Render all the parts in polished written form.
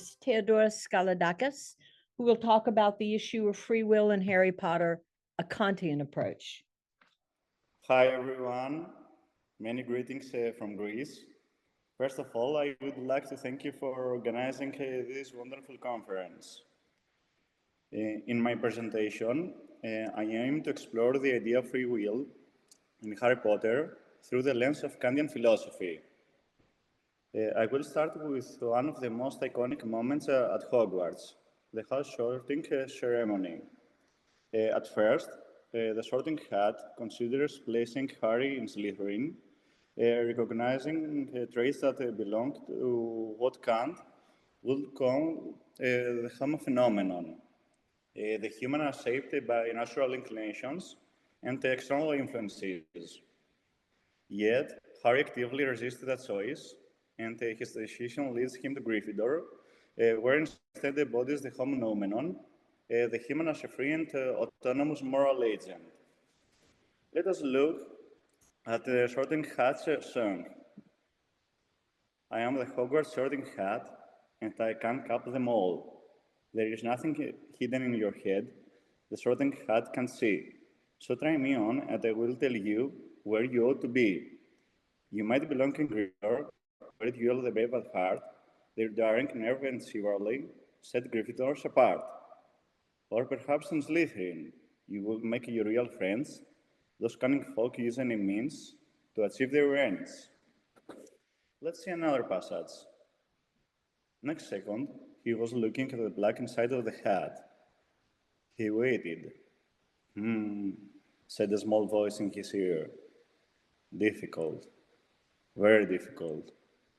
is Theodoros Skalidakis, who will talk about the issue of free will in Harry Potter, a Kantian approach. Hi, everyone. Many greetings from Greece. First of all, I would like to thank you for organizing this wonderful conference. In my presentation, I aim to explore the idea of free will in Harry Potter through the lens of Kantian philosophy. I will start with one of the most iconic moments at Hogwarts, the house sorting ceremony. At first, the sorting hat considers placing Harry in Slytherin, recognizing traits that belong to what Kant would call the homo phaenomenon. The human are shaped by natural inclinations and external influences. Yet, Harry actively resisted that choice, and his decision leads him to Gryffindor, where instead embodies the homo noumenon, the human as a free and autonomous moral agent. Let us look at the sorting hat's song. I am the Hogwarts sorting hat, and I can cap them all. There is nothing hidden in your head the sorting hat can see. So try me on, and I will tell you where you ought to be. You might belong in Gryffindor, where you the brave at heart, their daring nerve and chivalry set Gryffindors apart. Or perhaps in Slytherin, you will make your real friends. Those cunning folk use any means to achieve their ends. Let's see another passage. Next second, he was looking at the black inside of the hat. He waited. Said a small voice in his ear. Difficult. Very difficult.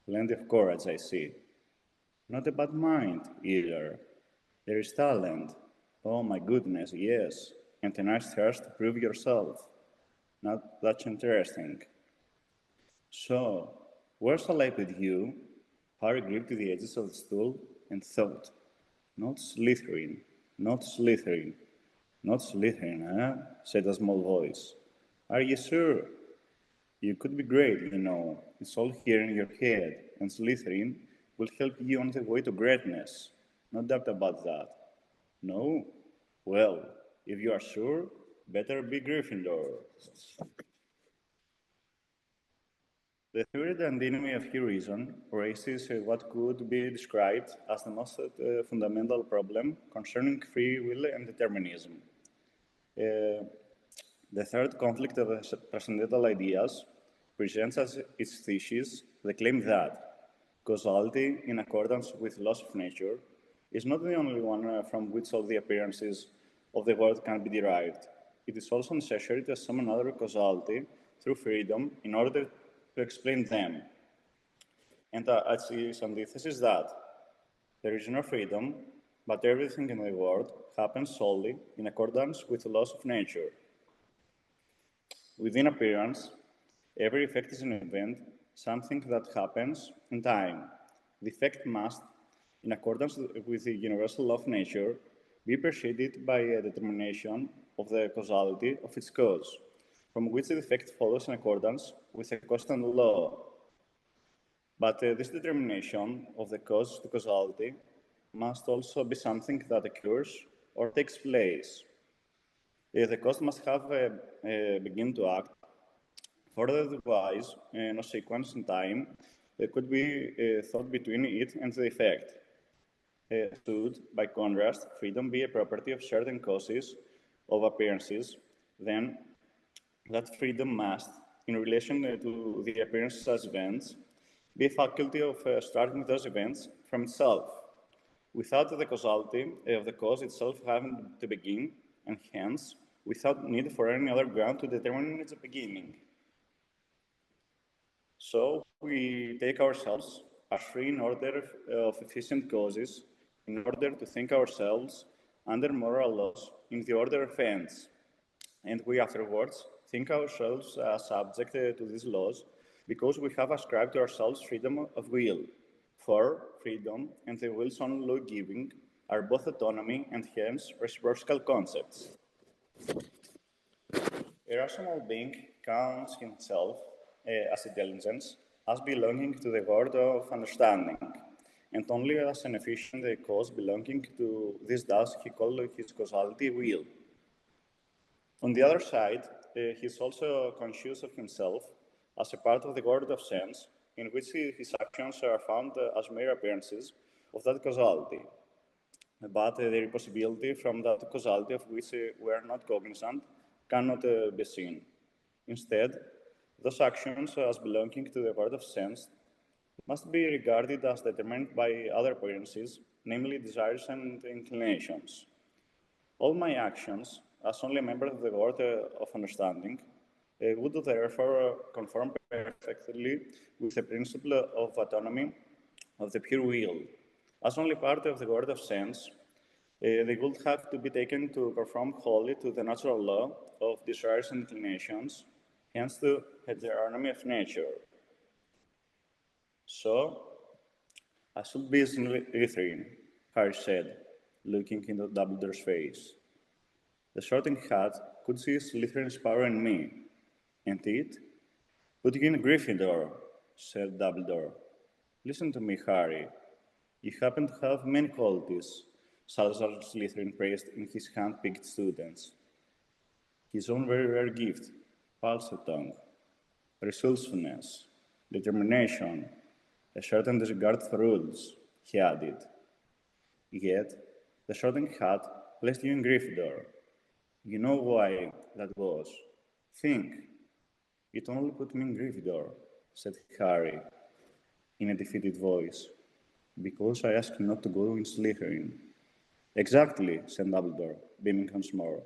Plenty of courage, I see. Not a bad mind, either. There is talent. Oh my goodness, yes. And a nice thirst to prove yourself. Not that interesting. So, where shall I put you? Harry gripped the edges of the stool and thought. Not Slytherin, not Slytherin, not Slytherin, eh? Said a small voice. Are you sure? You could be great, you know. It's all here in your head, and Slytherin will help you on the way to greatness. No doubt about that. No? Well, if you are sure, better be Gryffindor. The third and enemy of reason raises what could be described as the most fundamental problem concerning free will and determinism. The third conflict of transcendental ideas presents as its thesis the claim that causality, in accordance with laws of nature, is not the only one from which all the appearances of the world can be derived. It is also necessary to assume another causality through freedom in order to explain them. And its antithesis that there is no freedom, but everything in the world happens solely in accordance with the laws of nature. Within appearance, every effect is an event, something that happens in time. The effect must, in accordance with the universal law of nature, be preceded by a determination of the causality of its cause, from which the effect follows in accordance with a constant law. But this determination of the cause to causality must also be something that occurs or takes place. The cause must have begin to act, for otherwise no sequence in time could be thought between it and the effect. Should, by contrast, freedom be a property of certain causes of appearances, then that freedom must, in relation to the appearances as events, be a faculty of starting those events from itself, without the causality of the cause itself having to begin, and hence, without need for any other ground to determine its beginning. So we take ourselves as free in order of efficient causes, in order to think ourselves under moral laws in the order of ends. And we afterwards think ourselves as subject to these laws because we have ascribed to ourselves freedom of will. For freedom and the will's own law-giving are both autonomy and hence reciprocal concepts. A rational being counts himself as intelligence as belonging to the world of understanding. and only as an efficient cause belonging to this task he called his causality will. On the other side, he is also conscious of himself as a part of the world of sense, in which his actions are found as mere appearances of that causality. But the possibility from that causality of which we are not cognizant cannot be seen. Instead, those actions as belonging to the world of sense must be regarded as determined by other appearances, namely desires and inclinations. All my actions, as only a member of the world of understanding, would therefore conform perfectly with the principle of autonomy of the pure will. As only part of the world of sense, they would have to be taken to conform wholly to the natural law of desires and inclinations, hence to the heteronomy of nature. So, I should be Slytherin, Harry said, looking into Dumbledore's face. The Sorting Hat could see Slytherin's power in me, and it put you in Gryffindor, said Dumbledore. Listen to me, Harry. You happen to have many qualities, Salazar Slytherin praised in his hand-picked students. His own very rare gift, tongue, resourcefulness, determination, a certain disregard for rules, he added. Yet, the Sorting Hat placed you in Gryffindor. You know why that was. Think. It only put me in Gryffindor, said Harry, in a defeated voice. Because I asked you not to go in Slytherin. Exactly, said Dumbledore, beaming once more.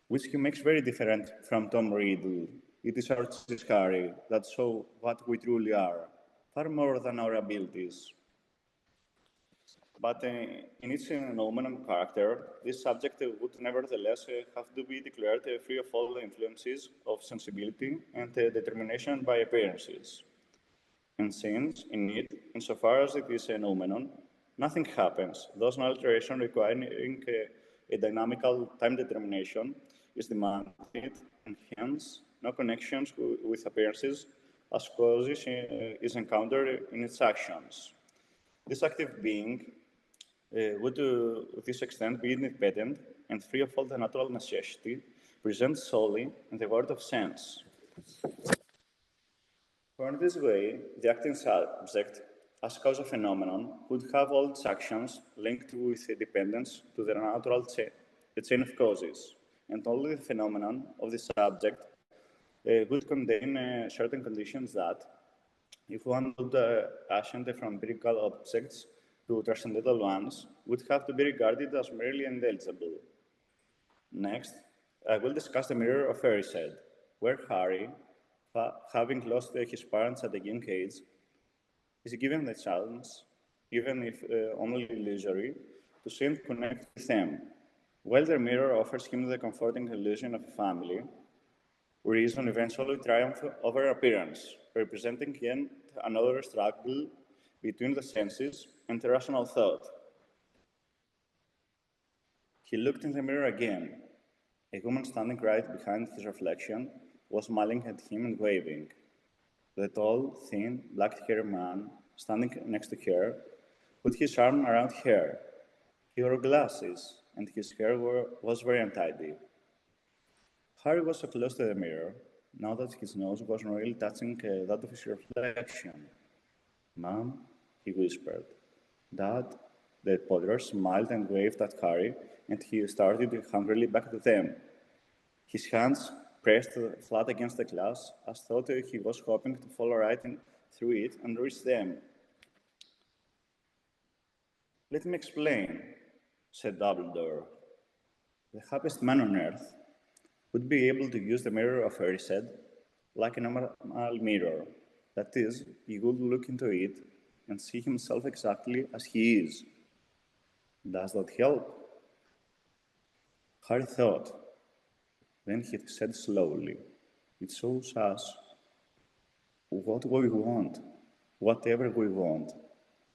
Which he makes very different from Tom Riddle. It is our choices, Harry, that show what we truly are, far more than our abilities. But in its noumenon character, this subject would nevertheless have to be declared free of all influences of sensibility and determination by appearances. And since, in it, insofar as it is a noumenon, nothing happens, thus no alteration requiring a dynamical time determination is demanded, and hence no connections with appearances as causes is encountered in its actions. This active being would to this extent be independent and free of all the natural necessity present solely in the world of sense. For in this way, the acting subject, as cause of phenomenon, would have all its actions linked with a dependence to the natural chain of causes, and only the phenomenon of the subject would contain certain conditions that, if one would ascend from empirical objects to transcendental ones, would have to be regarded as merely intelligible. Next, I will discuss the Mirror of Erised, where Harry, having lost his parents at a young age, is given the chance, even if only illusory, to see and connect with them. While the mirror offers him the comforting illusion of a family, reason eventually triumphs over appearance, representing yet another struggle between the senses and the rational thought. He looked in the mirror again. A woman standing right behind his reflection was smiling at him and waving. The tall, thin, black-haired man standing next to her put his arm around her. He wore glasses, and his hair was very untidy. Harry was so close to the mirror, now that his nose was really touching that of his reflection. "Mom," he whispered. "Dad." The Potter smiled and waved at Harry, and he started hungrily back to them. His hands pressed flat against the glass, as though he was hoping to fall right through it and reach them. "Let me explain," said Dumbledore. "The happiest man on earth would be able to use the Mirror of Erised like a normal mirror. That is, he would look into it and see himself exactly as he is. Does that help?" Harry thought. Then he said slowly, "It shows us what we want, whatever we want."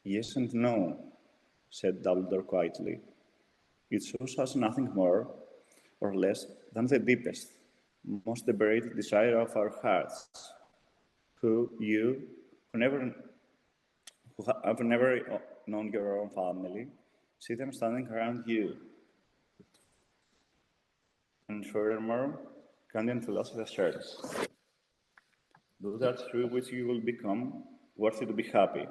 "Yes and no," said Dumbledore quietly. "It shows us nothing more or less than the deepest, most deliberate desire of our hearts, who who have never known your own family, see them standing around you. And furthermore, Kantian philosophy asserts, do that through which you will become worthy to be happy.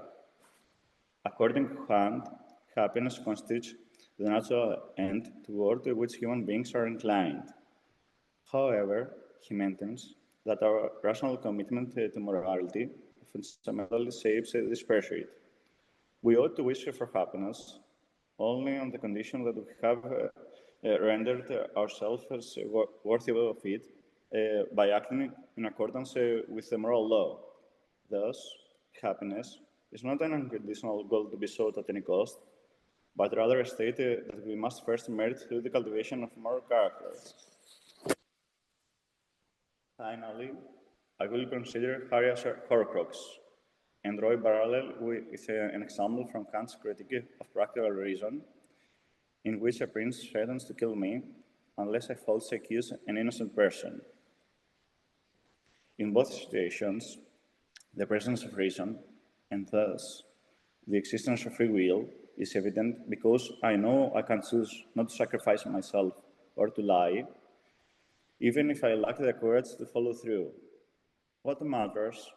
According to Kant, happiness constitutes the natural end toward which human beings are inclined. However, he maintains that our rational commitment to morality fundamentally shapes this pursuit. We ought to wish for happiness only on the condition that we have rendered ourselves worthy of it by acting in accordance with the moral law. Thus, happiness is not an unconditional goal to be sought at any cost, but rather a state that we must first merit through the cultivation of moral character. Finally, I will consider Harry as a Horcrux and draw a parallel with an example from Kant's Critique of Practical Reason, in which a prince threatens to kill me unless I falsely accuse an innocent person. In both situations, the presence of reason, and thus the existence of free will, is evident because I know I can choose not to sacrifice myself or to lie, even if I lack the courage to follow through. What matters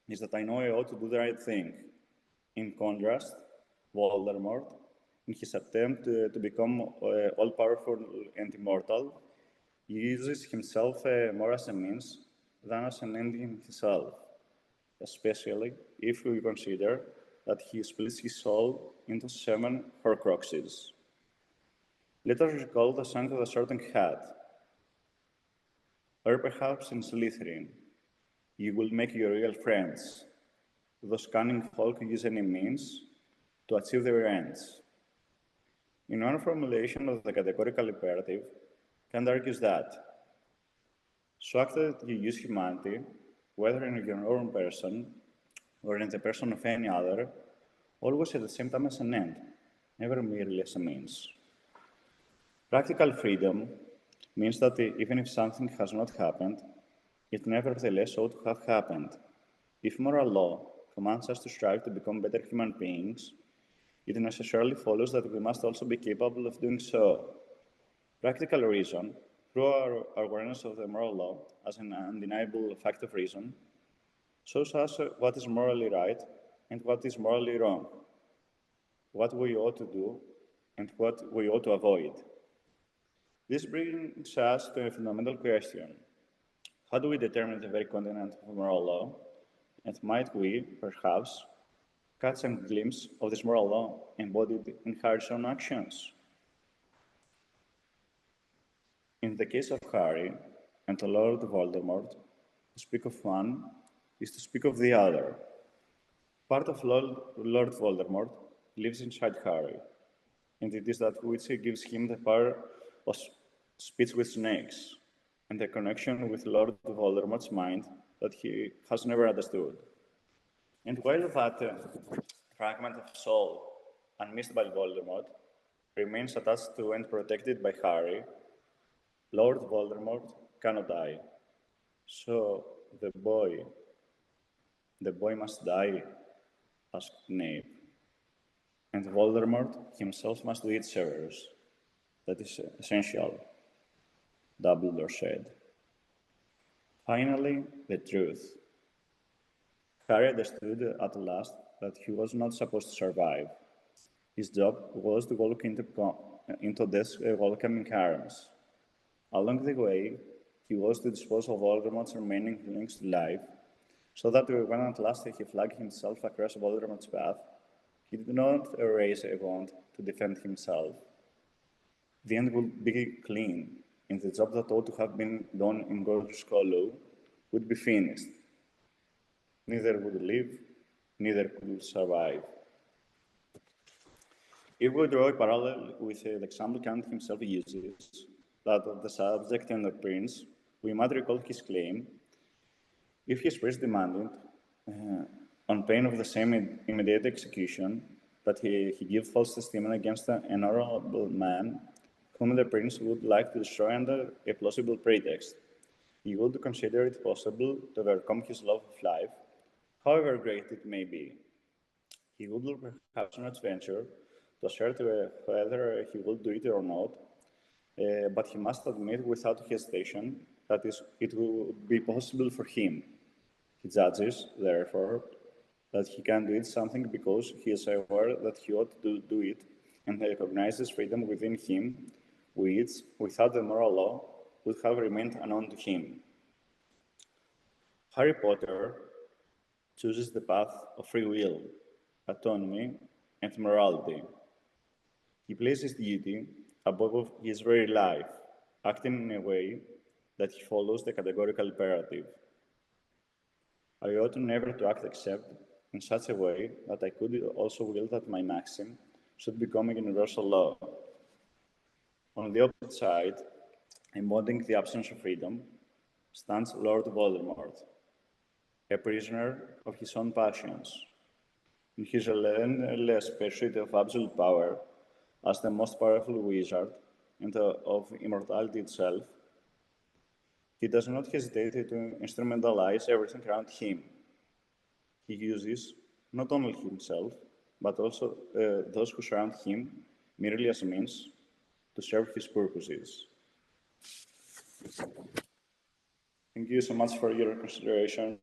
is that I know I ought to do the right thing. In contrast, Voldemort, in his attempt to become all-powerful and immortal, uses himself more as a means than as an end in himself, especially if we consider that he splits his soul into 7 Horcruxes. Let us recall the Song of the Sword and Hat. Or perhaps in Slytherin, you will make your real friends. Those cunning folk use any means to achieve their ends. In one formulation of the categorical imperative, Kant argues that so act that you use humanity, whether in your own person or in the person of any other, always at the same time as an end, never merely as a means. Practical freedom means that even if something has not happened, it nevertheless ought to have happened. If moral law commands us to strive to become better human beings, it necessarily follows that we must also be capable of doing so. Practical reason, through our awareness of the moral law as an undeniable fact of reason, shows us what is morally right and what is morally wrong, what we ought to do and what we ought to avoid. This brings us to a fundamental question. How do we determine the very content of moral law? And might we, perhaps, catch a glimpse of this moral law embodied in Harry's own actions? In the case of Harry and Lord Voldemort, to speak of one is to speak of the other. Part of Lord Voldemort lives inside Harry, and it is that which gives him the power of speech with snakes, and the connection with Lord Voldemort's mind that he has never understood. And while that fragment of soul, unmissed by Voldemort, remains attached to and protected by Harry, Lord Voldemort cannot die. So the boy must die, asked Snape. And Voldemort himself must do it, Severus. That is essential, Dumbledore said. Finally, the truth. Harry understood at last that he was not supposed to survive. His job was to walk into death's welcoming arms. Along the way, he was to dispose of Voldemort's remaining links to life, so that when at last he flagged himself across Voldemort's path, he did not erase a wound to defend himself. The end would be clean, and the job that ought to have been done in Godric's Hollow would be finished. Neither would live, neither could survive. If we draw a parallel with the example Kant himself uses, that of the subject and the prince, we might recall his claim, if his priest demanded, on pain of the same immediate execution, that he give false testimony against an honorable man whom the prince would like to destroy under a plausible pretext, he would consider it possible to overcome his love of life, however great it may be. He would perhaps not venture to assert whether he will do it or not, but he must admit without hesitation that it will be possible for him. He judges, therefore, that he can do something because he is aware that he ought to do it and recognizes freedom within him, which, without the moral law, would have remained unknown to him. Harry Potter chooses the path of free will, autonomy, and morality. He places duty above his very life, acting in a way that he follows the categorical imperative. I ought never to act except in such a way that I could also will that my maxim should become a universal law. On the opposite side, embodying the absence of freedom, stands Lord Voldemort, a prisoner of his own passions. In his relentless pursuit of absolute power, as the most powerful wizard and of immortality itself, he does not hesitate to instrumentalize everything around him. He uses not only himself, but also those who surround him merely as a means to serve his purposes. Thank you so much for your consideration.